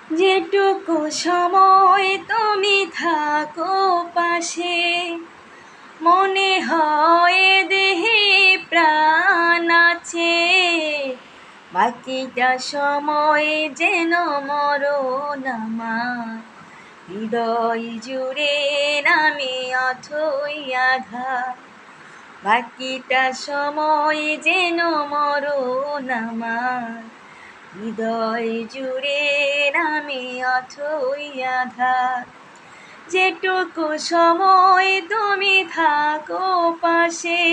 যেটুকু সময় তুমি থাকো পাশে, মনে হয় দেহে প্রাণ আছে। বাকিটা সময় যেন মরণ আমার, হৃদয় জুড়ে নামে অথই আধার। বাকিটা সময় যেন মরণ আমার, হৃদয় জুড়ে নামে অথই আধার। যেটুকু সময় তুমি থাকো পাশে,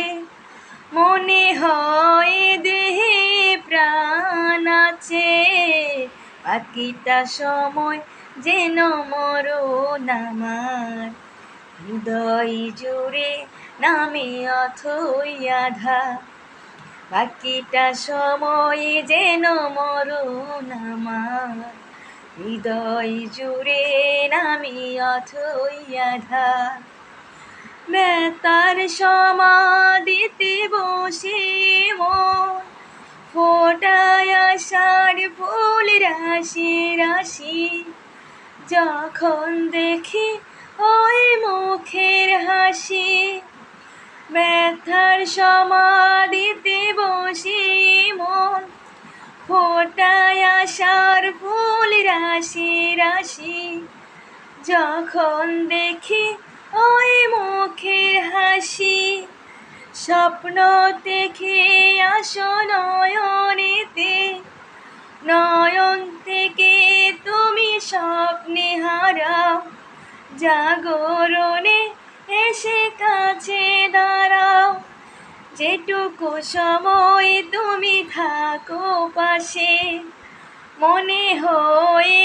মনে হয় দেহে প্রাণ আছে। বাকিটা সময় যেন মরণ আমার, হৃদয় জুড়ে নামে অথই আধার। বাকিটা সময় যেন মরণ আমার, হৃদয় জুড়ে নামে অথই আধার। ব্যথার সমাধিতে বসে মন ফোটায় আশার ফুল রাশি রাশি। যখন দেখি ওই মুখের হাসি, ব্যথার সমাধিতে বসে মন ফোটায় আশার ফুল রাশি রাশি। যখন দেখি ওই মুখের হাসি, স্বপ্ন দেখে আসো নয়নেতে, নয়ন থেকে তুমি স্বপ্নে হারাও। জাগরণে এসে কাছে দাঁড়াও। যেটুকু সময় তুমি থাকো পাশে, মনে হয়